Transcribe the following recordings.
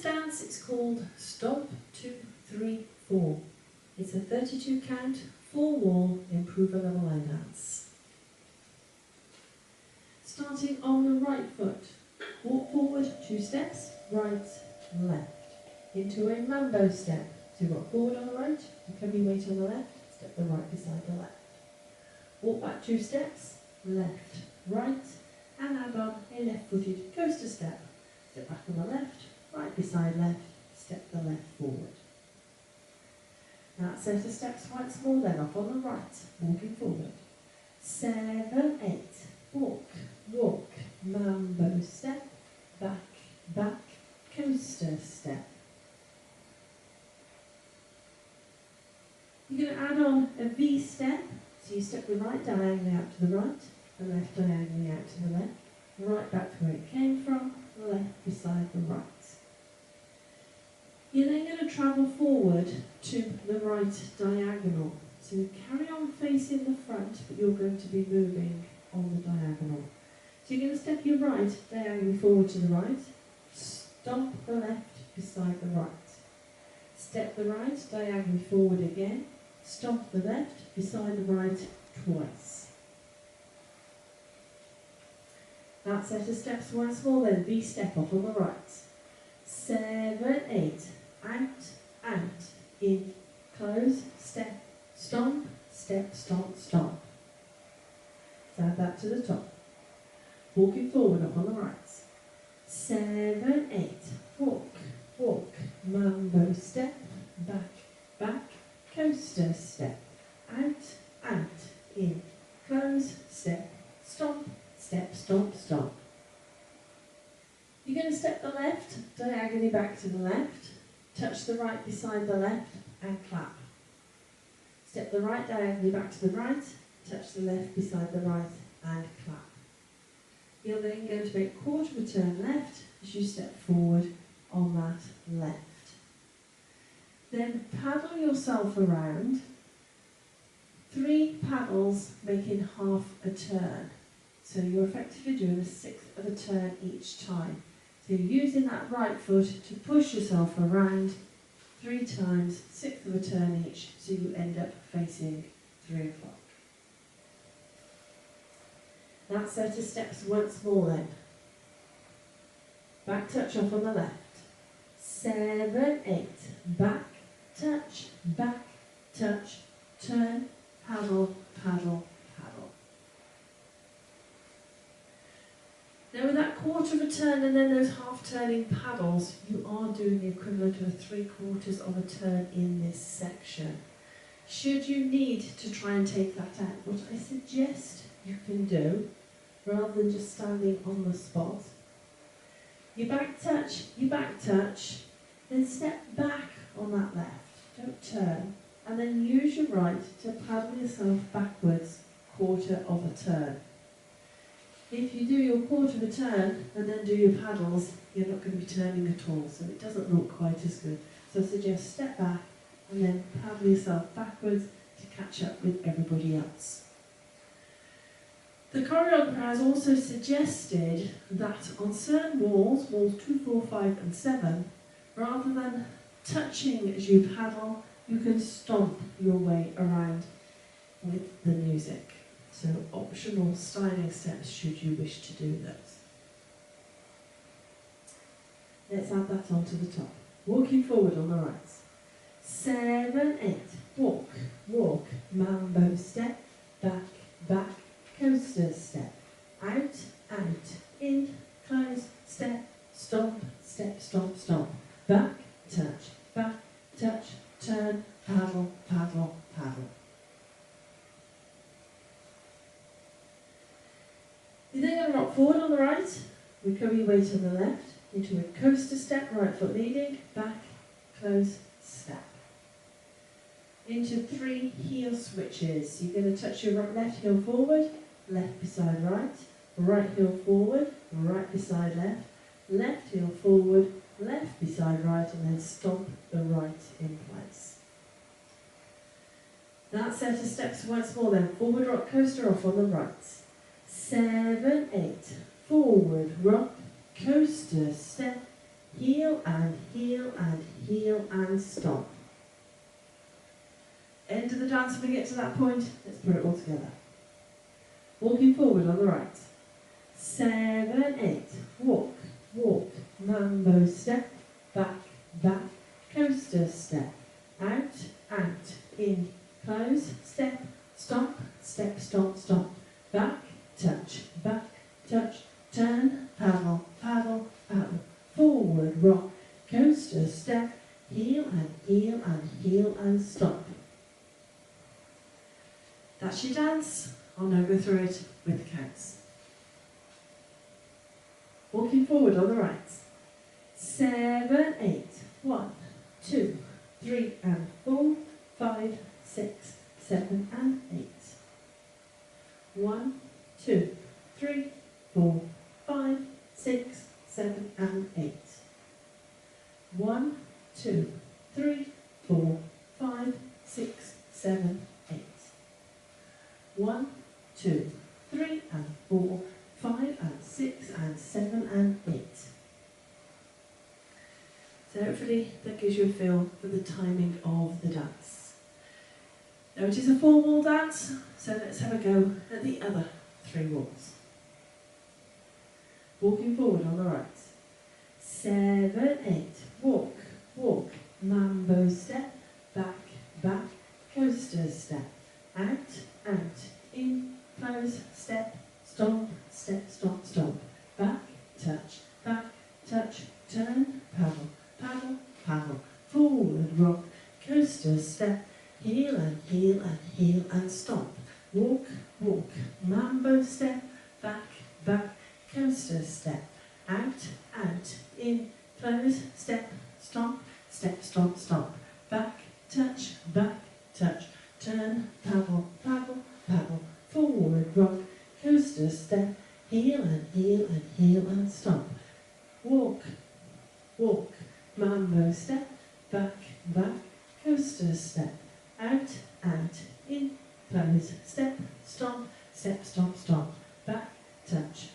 dance is called Stomp 2, 3, 4. It's a 32 count, 4-wall, improver level line dance. Starting on the right foot, walk forward 2 steps, right, left. Into a mambo step. So you rock forward on the right, recover your weight on the left, step the right beside the left. Walk back 2 steps, left, right, and add on a left-footed coaster step. Step back on the left, right beside left, step the left forward. Now set of steps once more then, off on the right, walking forward. 7, 8, walk, walk, mambo step, back, back, coaster step. You're going to add on a V step, so you step the right diagonally out to the right, the left diagonally out to the left, right back to where it came from, left beside the right. You're then going to travel forward to the right diagonal. So you carry on facing the front, but you're going to be moving on the diagonal. So you're going to step your right diagonally forward to the right, stomp the left beside the right. Step the right diagonally forward again, stomp the left beside the right twice. That set of steps once more then, V step off on the right. 7, 8, out, in, close, step, stomp, step, stomp, stomp. So add that to the top. Walking forward up on the right. 7, 8, walk, walk, mambo step, back, back, coaster step, out, in, close, step, stomp, step, stomp, stomp. You're going to step the left diagonally back to the left, touch the right beside the left and clap. Step the right diagonally back to the right, touch the left beside the right and clap. You're then going to make a quarter of a turn left as you step forward on that left. Then paddle yourself around, 3 paddles making half a turn. So you're effectively doing 1/6 of a turn each time. So you're using that right foot to push yourself around 3 times, 1/6 of a turn each, so you end up facing 3 o'clock. That set of steps once more then. Back touch off on the left. 7, 8, back, touch, turn, paddle, paddle, paddle. Now with that quarter of a turn and then those half-turning paddles, you are doing the equivalent of a 3/4 of a turn in this section. Should you need to try and take that out, what I suggest you can do, rather than just standing on the spot, you back touch, then step back on that left, don't turn, and then use your right to paddle yourself backwards 1/4 of a turn. If you do your 1/4 of a turn and then do your paddles, you're not going to be turning at all, so it doesn't look quite as good. So I suggest step back and then paddle yourself backwards to catch up with everybody else. The choreographer has also suggested that on certain walls 2, 4, 5 and 7, rather than touching as you paddle, you can stomp your way around with the music. So optional styling steps should you wish to do those. Let's add that onto the top. Walking forward on the right. 7, 8, walk, walk, mambo step, back, back, coaster step, out, in, close, step, stomp, step, stomp, stomp, back, touch, turn, paddle, paddle, paddle. You're then going to rock forward on the right, recover your weight on the left, into a coaster step, right foot leading, back, close, step. Into 3 heel switches. You're going to touch your left heel forward, left beside right, right heel forward, right beside left, left heel forward, left beside right, and then stomp the right in place. That set of steps once more then. Forward rock coaster off on the right. 7, 8, forward rock, coaster step, heel and heel and heel and stomp. End of the dance when we get to that point. Let's put it all together. Walking forward on the right. 7, 8. Walk, walk, mambo step, back, back, coaster step. Out, out, in, close, step, stomp, step, stomp, stomp. Back, touch, turn, paddle, paddle, paddle. Forward, rock, coaster step, heel and heel and heel and stomp. That's your dance. I'll now go through it with the counts. Walking forward on the right. 7, 8. 1, 2, 3 and 4, 5, 6, 7 and 8. 1, 2, 3, 4, 5, 6, 7 and 8. 1, 2, 3, 4, 5, 6, 7, 8. 1, 2, 3 and 4, 5 and 6 and 7 and 8. So hopefully that gives you a feel for the timing of the dance. Now it is a 4-wall dance, so let's have a go at the other 3 walls. Walking forward on the right. 7, 8. Walk, walk, mambo step, back, back, coaster step. Out, out, in, close, step, stomp, step, stomp, stomp. Back, touch, turn, paddle, paddle, paddle. Forward, rock, coaster step, heel and heel and heel and stomp. Walk, walk, mambo step, back, back, coaster step. Out, out, in, close, step, stomp, step, stomp, stomp. Back, touch, turn, paddle, paddle, paddle. Forward, rock, coaster step, heel and heel and heel and stomp. Walk, walk, mambo step, back, back, coaster step. Out, out, in, close, step, stomp, step, stomp, stomp. Back, touch,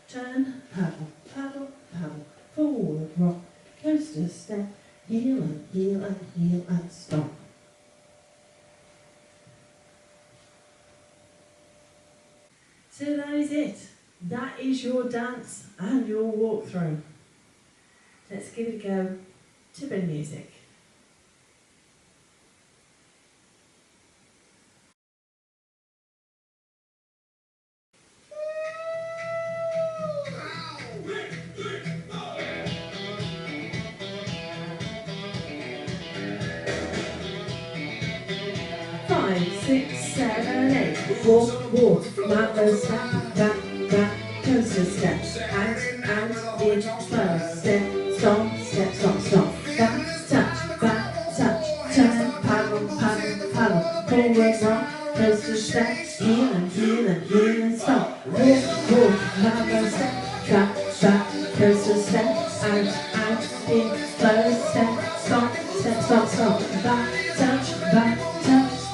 turn, paddle, paddle, paddle. Forward, rock, coaster step, heel and heel and heel and stomp. So that is it. That is your dance and your walkthrough. Let's give it a go to a bit of music. Five, 6, 7, 8. Walk, walk, mambo step, back, back, coaster step. Out, out, in, close, step, stomp, step, stomp, stomp. Back, touch, turn, paddle, paddle, paddle. Forward, rock, coaster step, heel and heel and heel and stomp. Walk, walk, mambo step, back, back, coaster step. Out, out, in, close, step, stomp, stomp. Back, touch,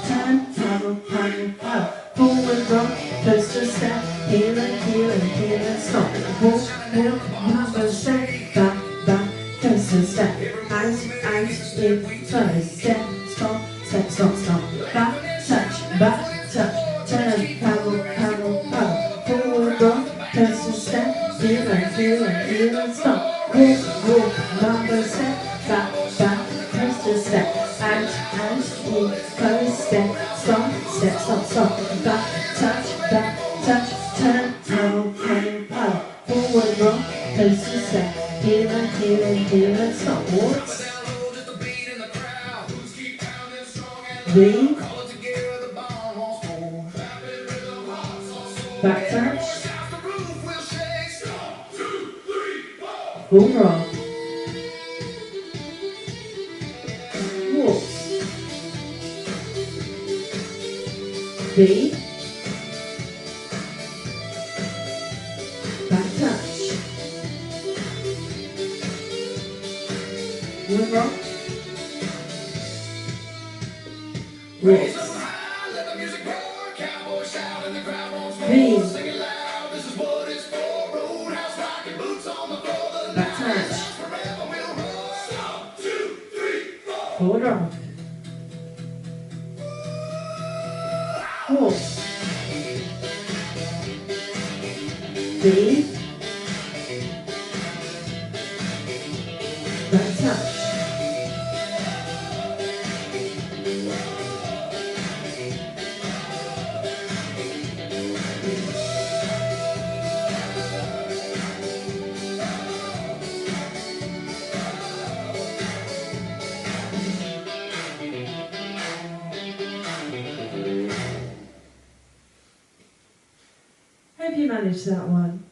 turn, paddle, paddle, paddle. Forward, rock, coaster step, heel and heel and heel and stomp. Walk, walk, mambo step, back, back, coaster step. Out, out, in, close, step, stomp, stomp. Back, touch, turn, paddle, paddle, paddle. Forward, rock, coaster step, heel and heel and heel and stomp. Walk, walk, mambo step, back, back, coaster step. Out, in, close, step, stomp. Back, touch, turn, paddle, paddle, paddle. Forward, rock, coaster step, heel and heel and stomp. Walk. Read. Back touch. Full rock. Walk. B. Back touch. One rock. Walk. B. Back touch. Choreographed. Waltz. B. Back touch. Hope you managed that one.